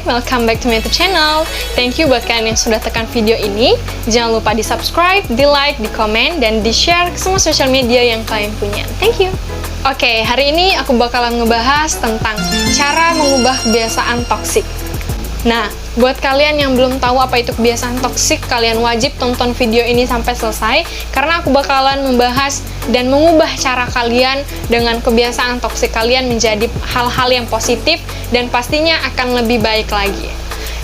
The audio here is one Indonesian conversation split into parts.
welcome back to my YouTube channel. Thank you buat kalian yang sudah tekan video ini. Jangan lupa di subscribe, di like, di komen, dan di share ke semua sosial media yang kalian punya. Thank you. Oke, hari ini aku bakalan ngebahas tentang cara mengubah kebiasaan toksik. Nah, buat kalian yang belum tahu apa itu kebiasaan toksik, kalian wajib tonton video ini sampai selesai, karena aku bakalan membahas dan mengubah cara kalian dengan kebiasaan toksik kalian menjadi hal-hal yang positif dan pastinya akan lebih baik lagi.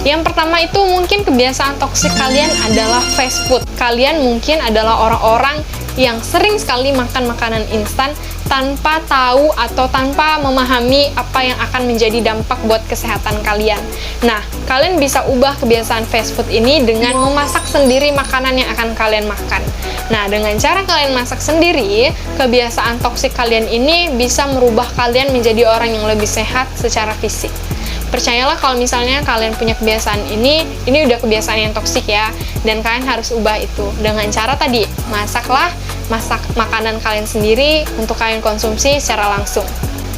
Yang pertama itu mungkin kebiasaan toksik kalian adalah fast food. Kalian mungkin adalah orang-orang yang sering sekali makan makanan instan tanpa tahu atau tanpa memahami apa yang akan menjadi dampak buat kesehatan kalian. Nah, kalian bisa ubah kebiasaan fast food ini dengan memasak sendiri makanan yang akan kalian makan. Nah, dengan cara kalian masak sendiri, kebiasaan toksik kalian ini bisa merubah kalian menjadi orang yang lebih sehat secara fisik. Percayalah kalau misalnya kalian punya kebiasaan ini udah kebiasaan yang toksik ya, dan kalian harus ubah itu dengan cara tadi, masak makanan kalian sendiri untuk kalian konsumsi secara langsung.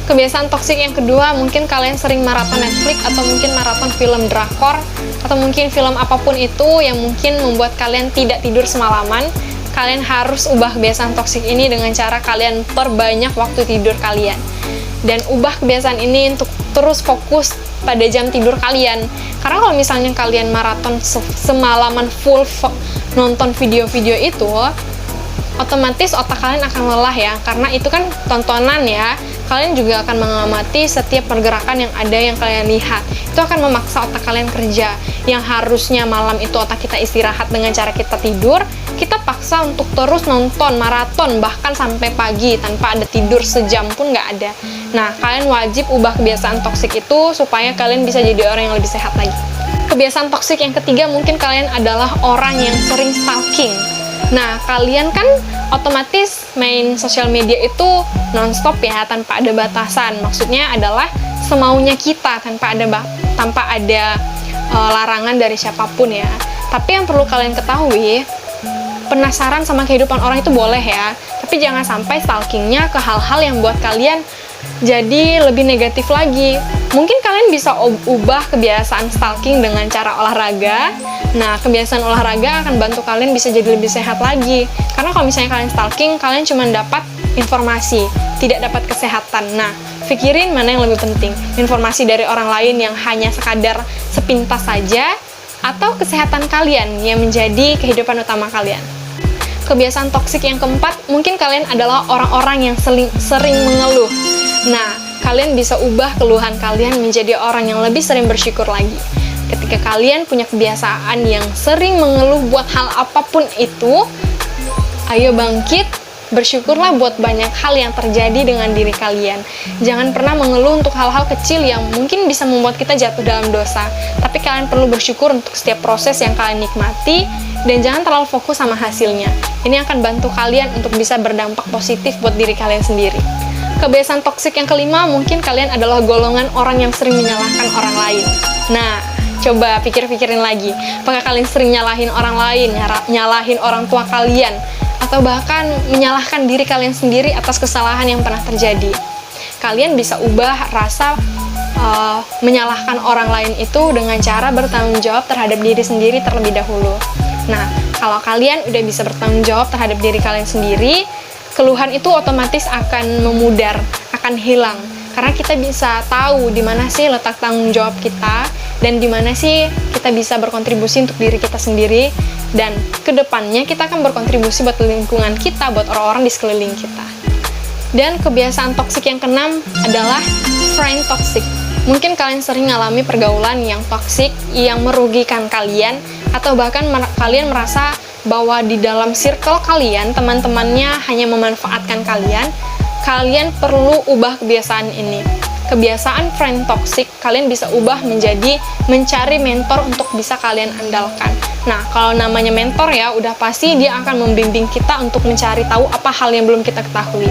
Kebiasaan toksik yang kedua, mungkin kalian sering maraton Netflix atau mungkin maraton film drakor atau mungkin film apapun itu yang mungkin membuat kalian tidak tidur semalaman. Kalian harus ubah kebiasaan toksik ini dengan cara kalian perbanyak waktu tidur kalian. Dan ubah kebiasaan ini untuk terus fokus pada jam tidur kalian. Karena kalau misalnya kalian maraton semalaman full nonton video-video itu, otomatis otak kalian akan lelah ya, karena itu kan tontonan ya. Kalian juga akan mengamati setiap pergerakan yang ada yang kalian lihat. Itu akan memaksa otak kalian kerja. Yang harusnya malam itu otak kita istirahat dengan cara kita tidur, kita paksa untuk terus nonton maraton bahkan sampai pagi tanpa ada tidur sejam pun nggak ada. Nah, kalian wajib ubah kebiasaan toksik itu supaya kalian bisa jadi orang yang lebih sehat lagi. Kebiasaan toksik yang ketiga, mungkin kalian adalah orang yang sering stalking. Nah, kalian kan otomatis main sosial media itu non-stop ya, tanpa ada batasan. Maksudnya adalah semaunya kita tanpa ada larangan dari siapapun ya. Tapi yang perlu kalian ketahui, penasaran sama kehidupan orang itu boleh ya, tapi jangan sampai stalkingnya ke hal-hal yang buat kalian jadi lebih negatif lagi. Mungkin kalian bisa ubah kebiasaan stalking dengan cara olahraga. Nah, kebiasaan olahraga akan bantu kalian bisa jadi lebih sehat lagi. Karena kalau misalnya kalian stalking, kalian cuma dapat informasi, tidak dapat kesehatan. Nah, pikirin mana yang lebih penting, informasi dari orang lain yang hanya sekadar sepintas saja, atau kesehatan kalian yang menjadi kehidupan utama kalian. Kebiasaan toksik yang keempat, mungkin kalian adalah orang-orang yang sering mengeluh. Nah, kalian bisa ubah keluhan kalian menjadi orang yang lebih sering bersyukur lagi. Ketika kalian punya kebiasaan yang sering mengeluh buat hal apapun itu, ayo bangkit, bersyukurlah buat banyak hal yang terjadi dengan diri kalian. Jangan pernah mengeluh untuk hal-hal kecil yang mungkin bisa membuat kita jatuh dalam dosa. Tapi kalian perlu bersyukur untuk setiap proses yang kalian nikmati, dan jangan terlalu fokus sama hasilnya. Ini akan bantu kalian untuk bisa berdampak positif buat diri kalian sendiri. Kebiasaan toksik yang kelima, mungkin kalian adalah golongan orang yang sering menyalahkan orang lain. Nah, coba pikir-pikirin lagi. Apakah kalian sering nyalahin orang lain, nyalahin orang tua kalian, atau bahkan menyalahkan diri kalian sendiri atas kesalahan yang pernah terjadi? Kalian bisa ubah rasa menyalahkan orang lain itu dengan cara bertanggung jawab terhadap diri sendiri terlebih dahulu. Nah, kalau kalian udah bisa bertanggung jawab terhadap diri kalian sendiri, keluhan itu otomatis akan memudar, akan hilang. Karena kita bisa tahu di mana sih letak tanggung jawab kita, dan di mana sih kita bisa berkontribusi untuk diri kita sendiri, dan kedepannya kita akan berkontribusi buat lingkungan kita, buat orang-orang di sekeliling kita. Dan kebiasaan toksik yang keenam adalah friend toxic. Mungkin kalian sering mengalami pergaulan yang toksik, yang merugikan kalian, atau bahkan kalian merasa bahwa di dalam circle kalian, teman-temannya hanya memanfaatkan kalian. Kalian perlu ubah kebiasaan ini. Kebiasaan friend toxic, kalian bisa ubah menjadi mencari mentor untuk bisa kalian andalkan. Nah, kalau namanya mentor ya, udah pasti dia akan membimbing kita untuk mencari tahu apa hal yang belum kita ketahui.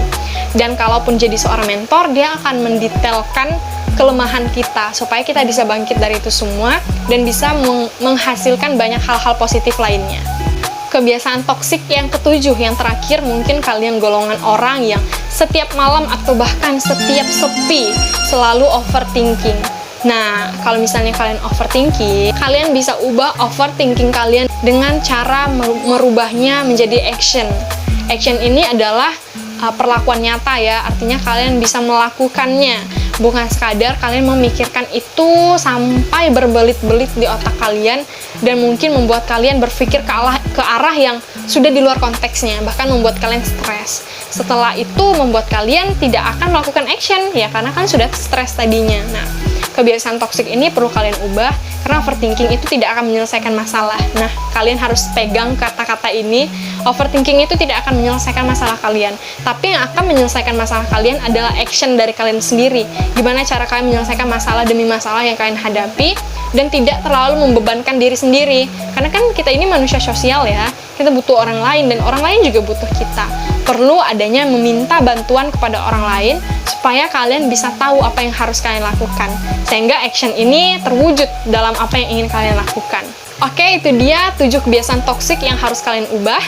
Dan kalaupun jadi seorang mentor, dia akan mendetailkan kelemahan kita, supaya kita bisa bangkit dari itu semua, dan bisa menghasilkan banyak hal-hal positif lainnya. Kebiasaan toksik yang ketujuh, yang terakhir, mungkin kalian golongan orang yang setiap malam atau bahkan setiap sepi selalu overthinking. Nah, kalau misalnya kalian overthinking, kalian bisa ubah overthinking kalian dengan cara merubahnya menjadi action. Action ini adalah perlakuan nyata ya, artinya kalian bisa melakukannya, bukan sekadar kalian memikirkan itu sampai berbelit-belit di otak kalian dan mungkin membuat kalian berpikir ke arah yang sudah di luar konteksnya, bahkan membuat kalian stres. Setelah itu membuat kalian tidak akan melakukan action ya, karena kan sudah stres tadinya. Nah, kebiasaan toksik ini perlu kalian ubah, karena overthinking itu tidak akan menyelesaikan masalah. Nah, kalian harus pegang kata-kata ini. Overthinking itu tidak akan menyelesaikan masalah kalian, tapi yang akan menyelesaikan masalah kalian adalah action dari kalian sendiri. Gimana cara kalian menyelesaikan masalah demi masalah yang kalian hadapi, dan tidak terlalu membebankan diri sendiri. Karena kan kita ini manusia sosial ya, kita butuh orang lain, dan orang lain juga butuh kita. Perlu adanya meminta bantuan kepada orang lain, supaya kalian bisa tahu apa yang harus kalian lakukan, sehingga action ini terwujud dalam apa yang ingin kalian lakukan. Oke, itu dia 7 kebiasaan toksik yang harus kalian ubah,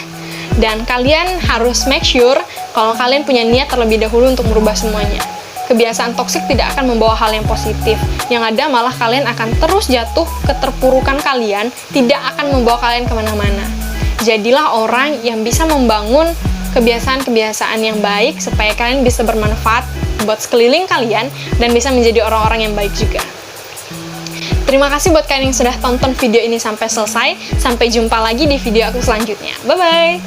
dan kalian harus make sure kalau kalian punya niat terlebih dahulu untuk merubah semuanya. Kebiasaan toksik tidak akan membawa hal yang positif, yang ada malah kalian akan terus jatuh ke terpurukan kalian, tidak akan membawa kalian kemana-mana. Jadilah orang yang bisa membangun kebiasaan-kebiasaan yang baik supaya kalian bisa bermanfaat buat sekeliling kalian dan bisa menjadi orang-orang yang baik juga. Terima kasih buat kalian yang sudah tonton video ini sampai selesai. Sampai jumpa lagi di video aku selanjutnya. Bye-bye!